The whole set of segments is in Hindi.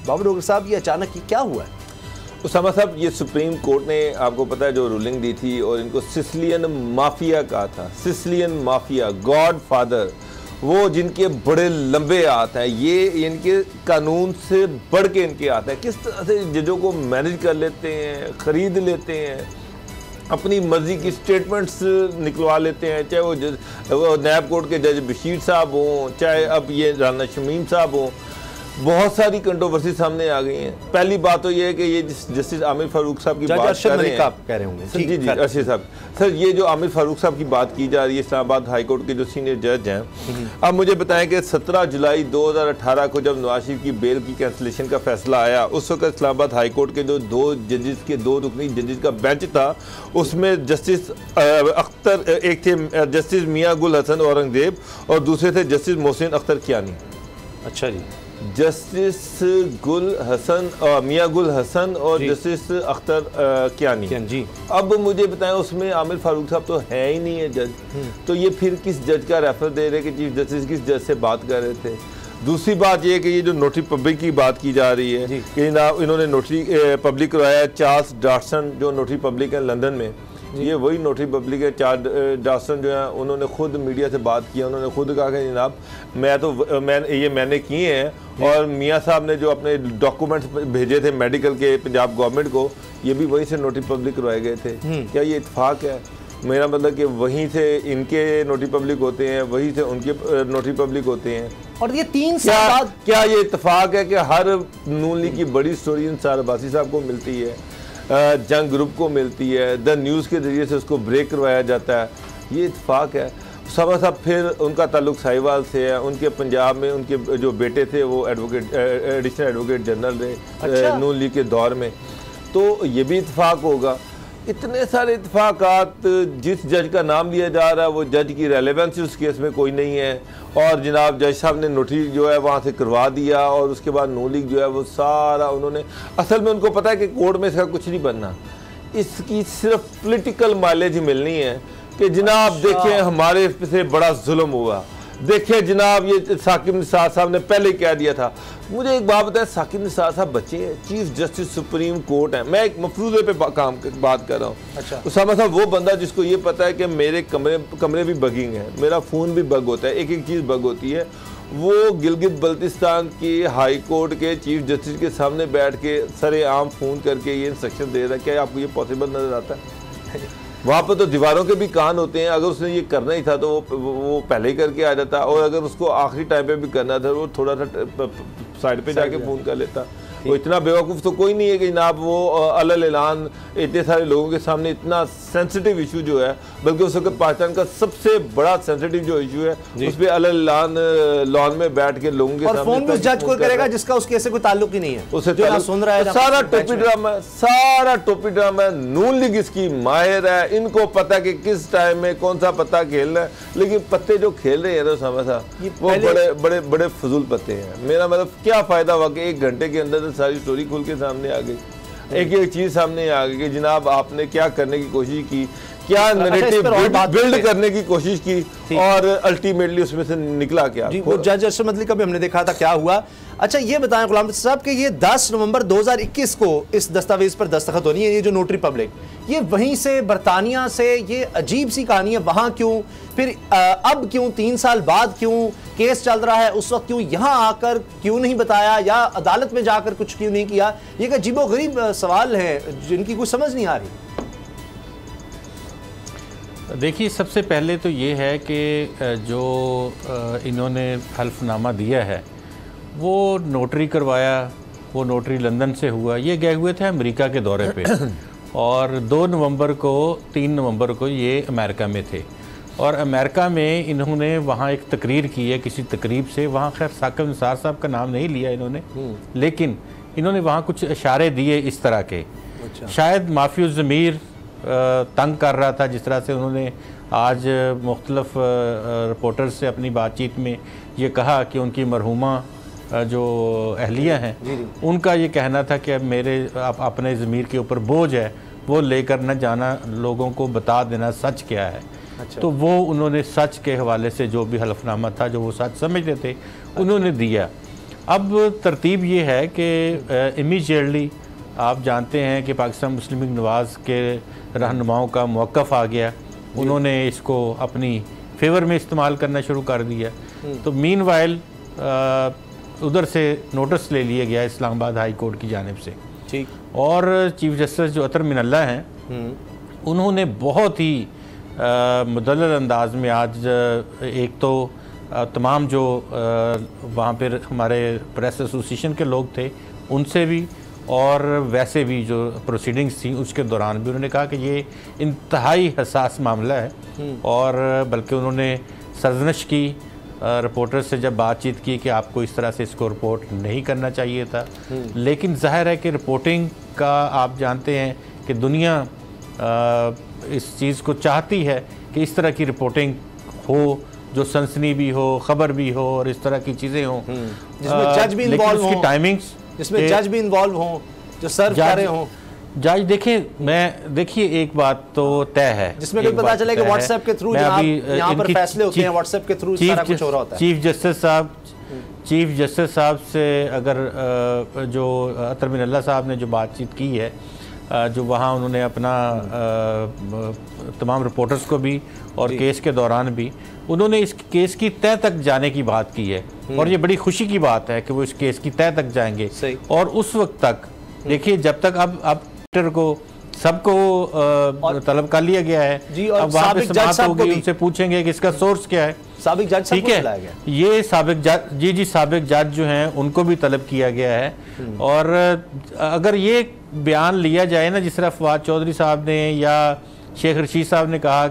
बाबर डोगर साहब, ये अचानक ये क्या हुआ है? उसामा साहब, ये सुप्रीम कोर्ट ने आपको पता है जो रूलिंग दी थी और इनको सिसिलियन माफिया कहा था। सिसिलियन माफिया, गॉड फादर, वो जिनके बड़े लंबे हाथ हैं, ये इनके कानून से बढ़ के इनके हाथ हैं। किस तरह से जजों को मैनेज कर लेते हैं, ख़रीद लेते हैं, अपनी मर्जी की स्टेटमेंट्स निकलवा लेते हैं, चाहे वो नैब कोर्ट के जज बशीर साहब हों, चाहे अब ये राना शमीम साहब हों। बहुत सारी कंट्रोवर्सी सामने आ गई हैं। पहली बात तो ये है कि ये जस्टिस आमिर फारूक साहब की बात कर रहे हैं, आप कह रहे होंगे सर, जी अर्शद साहब, सर ये जो आमिर फारूक साहब की बात की जा रही है, इस्लामाबाद हाई कोर्ट के जो सीनियर जज हैं, अब मुझे बताएं कि 17 जुलाई 2018 को जब नवाज शरीफ की बेल की कैंसिलेशन का फैसला आया, उस वक्त इस्लामाबाद हाई कोर्ट के जो दो जजेस के, 2 रुकनी जजेस का बेंच था, उसमें जस्टिस अख्तर, एक थे जस्टिस मियां गुल हसन औरंगजेब और दूसरे थे जस्टिस मोहसिन अख्तर कियानी। अच्छा जी। जस्टिस मियां गुल हसन और जस्टिस अख्तर कियानी जी। अब मुझे बताएं, उसमें आमिर फारूक साहब तो है ही नहीं है जज, तो ये फिर किस जज का रेफर दे रहे कि चीफ जस्टिस किस जज से बात कर रहे थे। दूसरी बात ये कि ये जो नोटरी पब्लिक की बात की जा रही है कि इन्होंने नोटरी पब्लिक करवाया, चार्ल्स डॉटसन जो नोटरी पब्लिक है लंदन में, ये वही नोटरी पब्लिक है। चार्ल्स डॉटसन जो है, उन्होंने खुद मीडिया से बात किया, उन्होंने खुद कहा कि जनाब मैंने किए हैं, और मियाँ साहब ने जो अपने डॉक्यूमेंट्स भेजे थे मेडिकल के पंजाब गवर्नमेंट को, ये भी वहीं से नोटरी पब्लिक करवाए गए थे। क्या ये इत्तेफाक है? मेरा मतलब कि वहीं से इनके नोटरी पब्लिक होते हैं, वहीं से उनके नोटरी पब्लिक होते हैं। और ये 3 साल बाद क्या ये इत्तेफाक है कि हर नून लीग की बड़ी स्टोरी इंसार अब्बासी साहब को मिलती है, जंग ग्रुप को मिलती है, द न्यूज़ के ज़रिए से उसको ब्रेक करवाया जाता है? ये इत्तेफाक है? साहब फिर उनका ताल्लुक साहिवाल से है, उनके पंजाब में उनके जो बेटे थे वो एडिशनल एडवोकेट जनरल रहे नून लीग के दौर में, तो ये भी इत्तेफाक होगा। इतने सारे इत्तेफाकात, जिस जज का नाम लिया जा रहा है वो जज की रेलेवेंस उस केस में कोई नहीं है, और जनाब जज साहब ने नोटरी जो है वहाँ से करवा दिया, और उसके बाद नून लीग जो है वो सारा उन्होंने, असल में उनको पता है कि कोर्ट में इसका कुछ नहीं बनना, इसकी सिर्फ पॉलिटिकल माइलेज ही मिलनी है कि जनाब देखें हमारे से बड़ा जुल्म हुआ, देखिए जनाब ये साकिब निसार साहब ने पहले कह दिया था। मुझे एक बात बताएं, साकिब निसार साहब बच्चे हैं, चीफ जस्टिस सुप्रीम कोर्ट है, मैं एक मफरूज़े पे बात कर रहा हूँ। अच्छा। उसामा साहब वो बंदा जिसको ये पता है कि मेरे कमरे भी बगिंग है, मेरा फ़ोन भी बग होता है, एक एक चीज़ बग होती है, वो गिलगित बल्तिस्तान की हाई कोर्ट के चीफ जस्टिस के सामने बैठ के सरेआम फ़ोन करके ये इंस्ट्रक्शन दे रहा है। क्या आपको ये पॉसिबल नज़र आता है? वहाँ पर तो दीवारों के भी कान होते हैं, अगर उसने ये करना ही था तो वो पहले ही करके आ जाता, और अगर उसको आखिरी टाइम पे भी करना था वो थोड़ा सा साइड पे जाके फ़ोन कर लेता। वो इतना बेवकूफ़ तो कोई नहीं है कि जनाब वो अलल ऐलान इतने सारे लोगों के सामने इतना सेंसिटिव इशू जो है, बल्कि उस वक्त पाकिस्तान का सबसे बड़ा सेंसिटिव जो इशू है उस पर अलल ऐलान लॉन में बैठ के लोगों के सामने फोन उस जज को करेगा जिसका उसके से कोई ताल्लुक ही नहीं है, उसे सुन रहा है। सारा टोपी ड्रामा नून लीग इसकी माहिर है, इनको पता है कि किस टाइम में कौन सा पत्ता खेलना है, लेकिन पत्ते जो खेल रहे हैं ना समझ वो बड़े बड़े फजूल पत्ते हैं। मेरा मतलब क्या फ़ायदा हुआ कि 1 घंटे के अंदर सारी स्टोरी खुल के सामने आ गई, एक चीज सामने आ गई कि जनाब आपने क्या करने की कोशिश की, क्या नैरेटिव बिल्ड करने की कोशिश की, और अल्टीमेटली उसमें से निकला क्या? वो जज अरशद मदनी का भी हमने देखा था क्या हुआ। अच्छा ये बताएं गुलाम साहब कि ये 10 नवंबर 2021 को इस दस्तावेज पर दस्तखत होनी है, ये जो नोटरी पब्लिक, ये वहीं से बरतानिया से, ये अजीब सी कहानी है, वहां क्यों, फिर अब क्यों, 3 साल बाद क्यों केस चल रहा है, उस वक्त क्यों यहां आकर क्यों नहीं बताया, या अदालत में जाकर कुछ क्यों नहीं किया? ये एक अजीबोगरीब सवाल है जिनकी कुछ समझ नहीं आ रही। देखिए सबसे पहले तो ये है कि जो इन्होंने हल्फनामा दिया है वो नोटरी करवाया, वो नोटरी लंदन से हुआ, ये गए हुए थे अमेरिका के दौरे पे और 2 नवंबर को 3 नवंबर को ये अमेरिका में थे, और अमेरिका में इन्होंने वहाँ एक तकरीर की है किसी तकरीब से, वहाँ खैर साकिब निसार साहब का नाम नहीं लिया इन्होंने, लेकिन इन्होंने वहाँ कुछ इशारे दिए इस तरह के। अच्छा। शायद माफिया ज़मीर तंग कर रहा था, जिस तरह से उन्होंने आज मुख्तलिफ रिपोर्टर्स से अपनी बातचीत में ये कहा कि उनकी मरहूमा जो अहलिया हैं उनका ये कहना था कि अब मेरे अपने ज़मीर के ऊपर बोझ है, वो लेकर न जाना, लोगों को बता देना सच क्या है। अच्छा। तो वो उन्होंने सच के हवाले से जो भी हलफनामा था, जो वो सच समझते थे, उन्होंने दिया। अब तरतीब ये है कि इमीडिएटली आप जानते हैं कि पाकिस्तान मुस्लिम लीग नवाज़ के रहनुमाओं का मौक़िफ़ आ गया, उन्होंने इसको अपनी फेवर में इस्तेमाल करना शुरू कर दिया। तो मीनवाइल उधर से नोटिस ले लिया गया इस्लामाबाद हाई कोर्ट की जानिब से, ठीक। और चीफ जस्टिस जो अतर मिनल्ला हैं उन्होंने बहुत ही मुदल्लल अंदाज में आज एक तो तमाम जो वहाँ पर हमारे प्रेस एसोसिएशन के लोग थे उनसे भी और वैसे भी जो प्रोसीडिंग्स थी उसके दौरान भी उन्होंने कहा कि ये इंतहाई हसास मामला है, और बल्कि उन्होंने सरजनश की रिपोर्टर से जब बातचीत की कि आपको इस तरह से इसको रिपोर्ट नहीं करना चाहिए था। लेकिन जाहिर है कि रिपोर्टिंग का आप जानते हैं कि दुनिया इस चीज़ को चाहती है कि इस तरह की रिपोर्टिंग हो जो सनसनी भी हो, ख़बर भी हो और इस तरह की चीज़ें हों जिसमें जज भी इन्वॉल्व हो, टाइमिंग्स जिसमें जज भी इन्वॉल्व हों, जो सर्व कर रहे हों। जज देखिए एक बात तो तय है, जिसमें कोई पता चले कि व्हाट्सएप के थ्रू यहाँ पर फैसले होते हैं, व्हाट्सएप के थ्रू सारा कुछ हो रहा होता है। चीफ जस्टिस साहब से अगर जो अतर मिनल्ला साहब ने जो बातचीत की है, जो वहाँ उन्होंने अपना तमाम रिपोर्टर्स को भी और केस के दौरान भी उन्होंने इस केस की तय तक जाने की बात की है, और ये बड़ी खुशी की बात है कि वो इस केस की तय तक जाएंगे। और उस वक्त तक देखिए जब तक अब ट्विटर को सबको तलब कर लिया गया है जी, अब वहाँ पे समाप्त होगी, उनसे पूछेंगे कि इसका सोर्स क्या है। साबिक जज, ठीक है, ये साबिक जज साबिक जज जो हैं उनको भी तलब किया गया है। और अगर ये बयान लिया जाए ना, जिस तरह फवाद चौधरी साहब ने या शेख रशीद साहब ने कहा,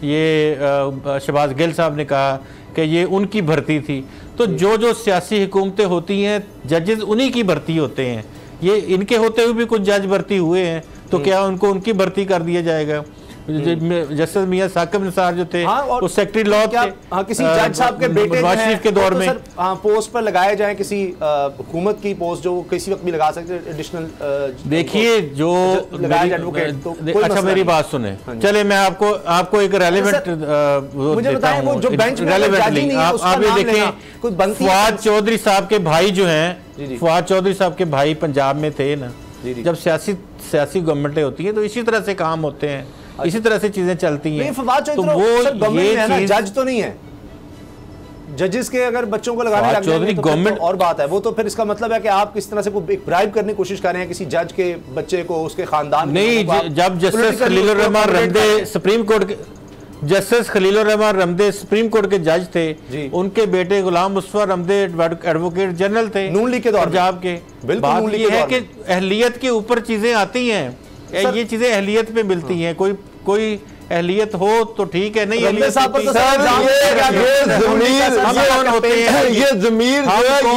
ये शहबाज गिल साहब ने कहा कि ये उनकी भर्ती थी, तो जो सियासी हुकूमतें होती हैं जजेस उन्हीं की भर्ती होते हैं। ये इनके होते हुए भी कुछ जज भर्ती हुए हैं, तो क्या उनको उनकी भर्ती कर दिया जाएगा? जस्टिस मियां साकिब निसार जो थे वो सेक्रेटरी लॉ थे, किसी जज साहब के बेटे नवाज शरीफ के दौर में पोस्ट पर लगाए जाए, किसी हुकूमत की पोस्ट जो किसी वक्त भी लगा सकते हैं एडिशनल। देखिए जो अच्छा मेरी बात सुने, चले मैं आपको एक रेलेवेंट मुझे बताएं, वो जो बेंच में रेलेवेंटली आप ये देखें, फवाद चौधरी साहब के भाई जो हैं, फवाद चौधरी साहब के भाई पंजाब में थे ना, जब सियासी गवर्नमेंटें होती है तो इसी तरह से काम होते हैं, इसी तरह से चीजें चलती हैं। तो वो ये चीज जज तो नहीं है, जजेस के अगर बच्चों को लगाने लग जाएंगे तो गवर्नमेंट और बात है। वो तो फिर इसका मतलब है कि आप किस तरह से कोई ब्राइब करने की कोशिश कर रहे हैं किसी जज के बच्चे को, उसके खानदान नहीं। जब justice Khalilur Rehman Ramday supreme court के justice Khalilur Rehman Ramday supreme court के जज थे, उनके बेटे गुलाम मुस्तफा रमदे एडवोकेट जनरल थे नून लीग के दौर पंजाब के। बात ये है कि अहलियत के ऊपर चीजें आती हैं, ये चीजें अहलियत पे मिलती हैं। कोई अहलियत हो तो ठीक है, नहीं अहलियत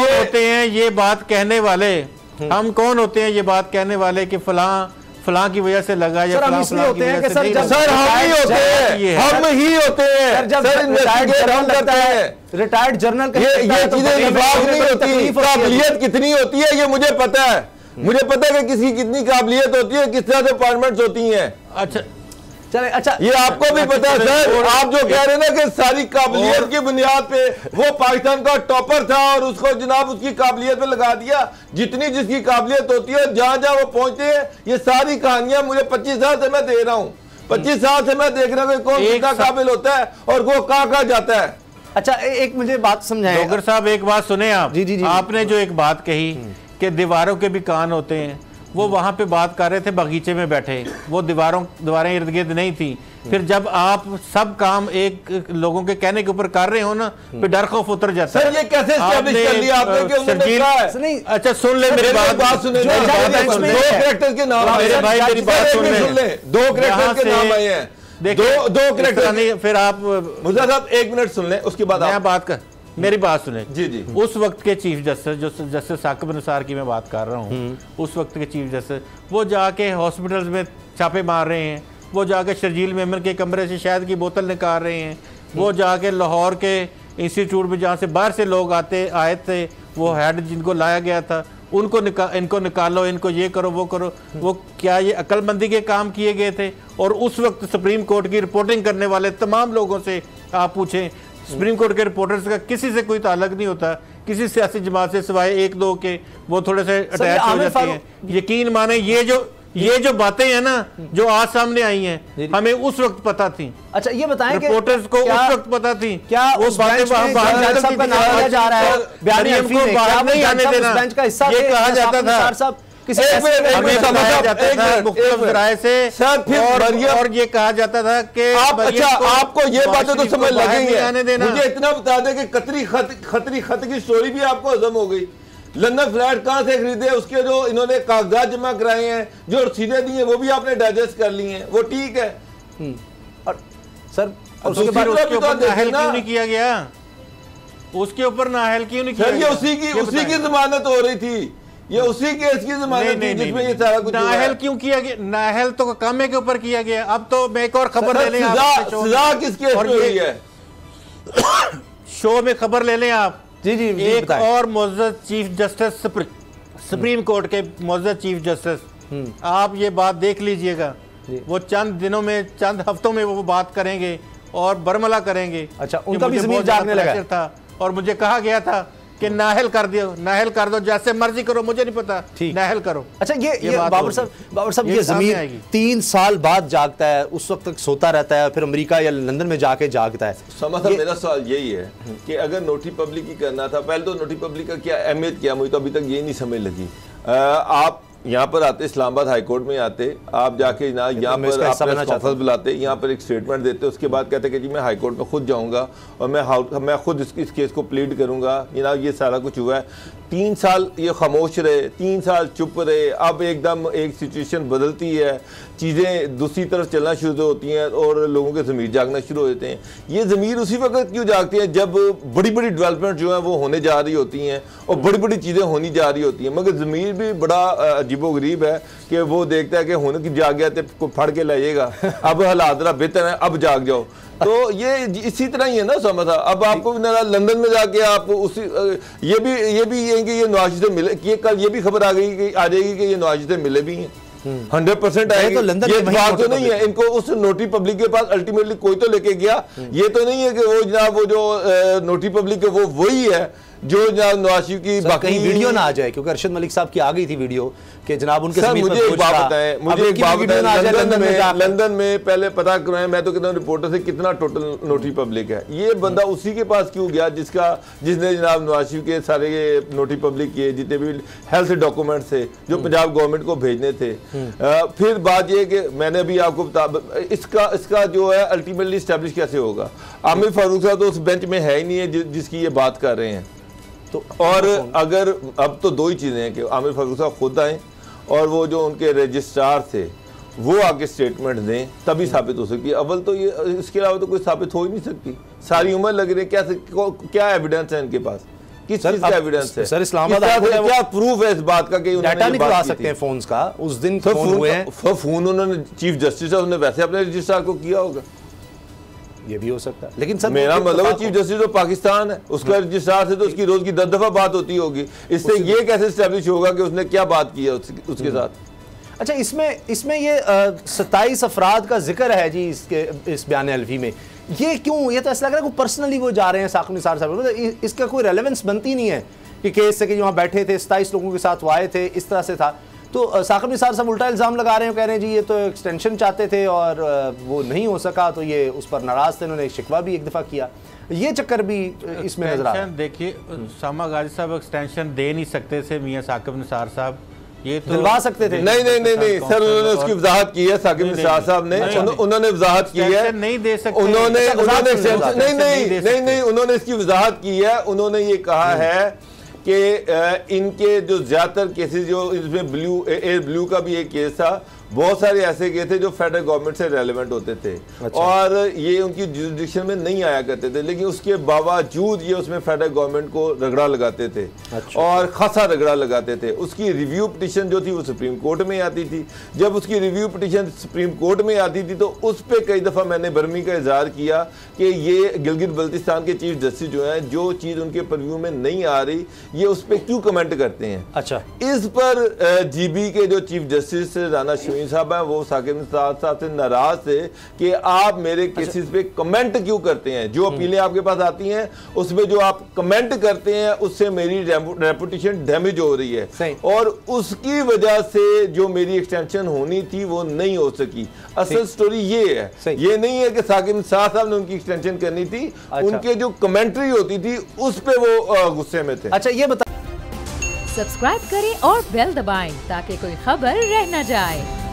होते हैं ये बात कहने वाले, हम कौन होते हैं ये बात कहने वाले कि फलां की वजह से लगा या फलां की वजह से नहीं। सर हम ही होते हैं रिटायर्ड जनरल, ये चीजें नहीं होती। काबिलियत कितनी होती है ये मुझे पता है, मुझे पता है कि किसकी कितनी काबिलियत होती है, किस तरह से अपॉइंटमेंट्स होती हैं। अच्छा चले, अच्छा ये आपको भी पता है सर। आप जो कह रहे हैं ना कि सारी काबिलियत की बुनियाद पे वो पाकिस्तान का टॉपर था और उसको जनाब उसकी काबिलियत पे लगा दिया, जितनी जिसकी काबिलियत होती है जहां जहां वो पहुंचते हैं। ये सारी कहानियां मुझे 25 साल से मैं दे रहा हूँ, 25 साल से मैं देख रहा हूँ कौन कितना काबिल होता है और वो कहाँ जाता है। अच्छा एक मुझे बात समझाएं डॉक्टर साहब, एक बात सुने आप। जी आपने जो एक बात कही कि दीवारों के भी कान होते हैं, वो वहां पे बात कर रहे थे बगीचे में बैठे, वो दीवारें इर्द गिर्द नहीं थी। फिर जब आप सब काम एक लोगों के कहने के ऊपर कर रहे हो ना, फिर डर खौफ उतर जाता है। सर ये कैसे एस्टैब्लिश कर लिया आपने कि उन्होंने कहा है? नहीं अच्छा सुन ले मेरी बात सुने, दो कैरेक्टर्स के नाम, मेरे भाई मेरी बात सुन ले, दो कैरेक्टर्स के नाम आए हैं, दो कैरेक्टर नहीं। फिर आप मुझे साहब 1 मिनट सुन लें, उसके बाद मैं बात कर, मेरी बात सुने। जी उस वक्त के चीफ जस्टिस जो जस्टिस साकिब निसार की मैं बात कर रहा हूँ, उस वक्त के चीफ जस्टिस वो जाके हॉस्पिटल्स में छापे मार रहे हैं, वो जाके शर्जील मेमन के कमरे से शहद की बोतल निकाल रहे हैं, वो जाके लाहौर के इंस्टीट्यूट में जहाँ से बाहर से लोग आए थे, वो हेड जिनको लाया गया था इनको निकालो, इनको ये करो वो करो। वो क्या ये अक्लमंदी के काम किए गए थे? और उस वक्त सुप्रीम कोर्ट की रिपोर्टिंग करने वाले तमाम लोगों से आप पूछें, सुप्रीम कोर्ट के रिपोर्टर्स का किसी से कोई ताल्लुक नहीं होता किसी सियासी जमात से सिवाय एक दो के वो थोड़े से अटैच हो जाते हैं। यकीन माने ये जो बातें हैं ना जो आज सामने आई हैं हमें उस वक्त पता थी। अच्छा ये बताएं कि रिपोर्टर्स को उस वक्त पता थी क्या उस बातें बाहर सब का नाम लिया जा रहा है बयान हल्फी में, क्या वो जज साहब उस बेंच का हिस्सा थे? ये कहा जाता था साहब किसी हमें समझाया जाता था मुख्तलिफ ज़राए से और ये कहा जाता था कि अच्छा आपको ये बातें तो समझ लगेंगी, मुझे इतना बता दें कि खतरी खत की स्टोरी भी आपको हजम हो गई। लंदन फ्लैट कहां से खरीदे, उसके जो इन्होंने कागजात जमा कराए हैं, जो रसीदें दी हैं वो भी आपने डाइजेस्ट कर ली हैं, वो ठीक है। और सर उसके बाद उसके ऊपर नाअहल क्यों नहीं किया गया? उसके ऊपर नाअहल क्यों नहीं किया गया? ये उसी की जमानत हो रही थी, ये उसी केस की जमानत थी जिसमें ये सारा कुछ नाअहल क्यों किया गया? नाअहल तो कामे के ऊपर किया गया। अब तो मैं एक और खबर ले लें, सजा किस केस में हुई है? शो में खबर ले लें आप। जी एक और मुअज़्ज़ज़ चीफ जस्टिस सुप्रीम कोर्ट के मुअज़्ज़ज़ चीफ जस्टिस, आप ये बात देख लीजिएगा, वो चंद दिनों में चंद हफ्तों में वो बात करेंगे और बरमला करेंगे। अच्छा उनका भी ज़मीर जागने लगा था और मुझे कहा गया था कि नाअहल कर दो, जैसे मर्जी करो, मुझे नहीं पता, नाअहल करो। अच्छा ये बाबर साहब ये ज़मीर 3 साल बाद जागता है, उस वक्त तक सोता रहता है, फिर अमेरिका या लंदन में जाके जागता है। मेरा सवाल यही है कि अगर नोटरी पब्लिक ही करना था, पहले तो नोटरी पब्लिक का क्या अहमियत, क्या मुझे तो अभी तक ये नहीं समझ लगी। आप यहाँ पर आते, इस्लामाबाद हाई कोर्ट में आते, आप जाके यहाँ पर कॉन्फ्रेंस बुलाते, यहाँ पर एक स्टेटमेंट देते, उसके बाद कहते कि जी मैं हाई कोर्ट में खुद जाऊँगा और मैं खुद इस केस को प्लीड करूँगा। ये सारा कुछ हुआ है। 3 साल ये खामोश रहे, 3 साल चुप रहे, अब एकदम एक सिचुएशन बदलती है, चीज़ें दूसरी तरफ चलना शुरू होती हैं और लोगों के ज़मीर जागना शुरू हो जाते हैं। ये ज़मीर उसी वक्त क्यों जागती हैं जब बड़ी बड़ी डेवलपमेंट जो है वो होने जा रही होती हैं और बड़ी बड़ी चीज़ें होनी जा रही होती हैं, मगर ज़मीर भी बड़ा अजीबोगरीब है कि वो देखता है कि होने की जाग गया तो फड़ के लाइएगा, अब हालात जरा बेहतर है, अब जाग जाओ। तो ये इसी तरह ही है ना समझा। अब आपको लंदन में जाके आप उसी ये भी ये नवाज से मिले, ये कल ये भी खबर आ जाएगी कि ये नवाज से मिले भी हैं, 100% आएगी। तो ये बात तो नहीं है, इनको उस नोटरी पब्लिक के पास अल्टीमेटली कोई तो लेके गया। ये तो नहीं है कि वो जनाब वो जो नोटरी पब्लिक है वो वही है जो जनाब नवाज शरीफ की बाकी वीडियो ना आ जाए, क्योंकि अरशद मलिक साहब की आ गई थी वीडियो कि जनाब उनके मुझे एक बात बताएं, लंदन में पहले पता करवाएं। मैं तो कहता हूं रिपोर्टर से कितना टोटल नोटरी पब्लिक है। ये बंदा उसी के पास क्यों गया जिसने जनाब नवाज शरीफ के सारे नोटरी पब्लिक किए, जितने भी हेल्थ डॉक्यूमेंट थे जो पंजाब गवर्नमेंट को भेजने थे। फिर बात ये कि मैंने अभी आपको बता, इसका जो है अल्टीमेटली स्टैब्लिश कैसे होगा? आमिर फारूक साहब तो उस बेंच में है ही नहीं है जिसकी ये बात कर रहे हैं। तो और अगर अब तो 2 ही चीज़ें हैं कि आमिर फारूक साहब खुद आए और वो जो उनके रजिस्ट्रार थे वो आके स्टेटमेंट दें, तभी साबित हो सकती है। अव्वल तो ये, इसके अलावा तो कोई साबित हो ही नहीं सकती। सारी उम्र लग रही है, क्या एविडेंस है इनके पास, किस चीज का एविडेंस है? सर इस्लामाबाद क्या प्रूफ है इस बात का कि डाटा निकलवा सकते हैं फोन्स का? उस दिन फोन हुए हैं, फोन उन्होंने चीफ जस्टिस है, उन्होंने वैसे अपने रजिस्ट्रार को किया होगा, ये भी हो सकता है। लेकिन सर मेरा मतलब चीफ जस्टिस तो पाकिस्तान है, उसका रजिस्ट्रार से तो उसकी रोज की 10 दफा बात होती होगी। इससे ये कैसे एस्टेब्लिश होगा कि उसने क्या बात की है उसके साथ? अच्छा इसमें ये 27 अफराद का जिक्र है जी इस बयान हल्फी में। ये क्यों? ये तो ऐसा लग रहा है कि पर्सनली वो जा रहे हैं साकिब निसार साहब, मतलब इसका कोई रेलेवेंस बनती नहीं है कि केस से कि वहाँ बैठे थे 27 लोगों के साथ वो आए थे, इस तरह से था। तो साकिब निसार साहब उल्टा इल्ज़ाम लगा रहे हैं, कह रहे हैं जी ये तो एक्सटेंशन चाहते थे और वो नहीं हो सका, तो ये उस पर नाराज़ थे, उन्होंने शिकवा भी एक दफ़ा किया। ये चक्कर भी इसमें नजर आ रहा है। देखिए सामा गाजी साहब एक्सटेंशन दे नहीं सकते थे मियाँ साकिब निसार साहब, ये तो दिलवा सकते थे। नहीं सर, उन्होंने उसकी वजाहत की है साकिब निसार साहब ने, उन्होंने वजाहत की है, नहीं दे सकते उन्होंने इसकी वजाहत की है। उन्होंने ये कहा है कि इनके जो ज्यादातर केसेस, जो इसमें एयर ब्लू का भी एक केस था, बहुत सारे ऐसे केस थे जो फेडरल गवर्नमेंट से रेलेवेंट होते थे। अच्छा। और ये उनकी जुरिडिक्शन में नहीं आया करते थे, लेकिन उसके बावजूद ये उसमें फेडरल गवर्नमेंट को रगड़ा लगाते थे। अच्छा। और खासा रगड़ा लगाते थे। उसकी रिव्यू पिटीशन जो थी वो सुप्रीम कोर्ट में आती थी। जब उसकी रिव्यू पिटीशन सुप्रीम कोर्ट में आती थी तो उस पर कई दफ़ा मैंने बर्मी का इजहार किया कि ये गिलगित बल्तिस्तान के चीफ जस्टिस जो हैं, जो चीज़ उनके परव्यू में नहीं आ रही, ये उस पर क्यों कमेंट करते हैं। अच्छा, इस पर जीबी के जो चीफ जस्टिस राना शमीम साहब हैं वो साकिब साहब से नाराज थे कि आप मेरे केसेस पे कमेंट क्यों करते हैं, जो अपीलें आपके पास आती हैं उसमें जो आप कमेंट करते हैं उससे मेरी रेपुटेशन डैमेज हो रही है और उसकी वजह से जो मेरी एक्सटेंशन होनी थी वो नहीं हो सकी। असल स्टोरी ये है, ये नहीं है कि साकिब साहब ने उनकी एक्सटेंशन करनी थी। उनके जो कमेंट्री होती थी उस पे वो गुस्से में थे। अच्छा, ये बता सब्सक्राइब करें और बेल दबाएं ताकि कोई खबर रह न जाए।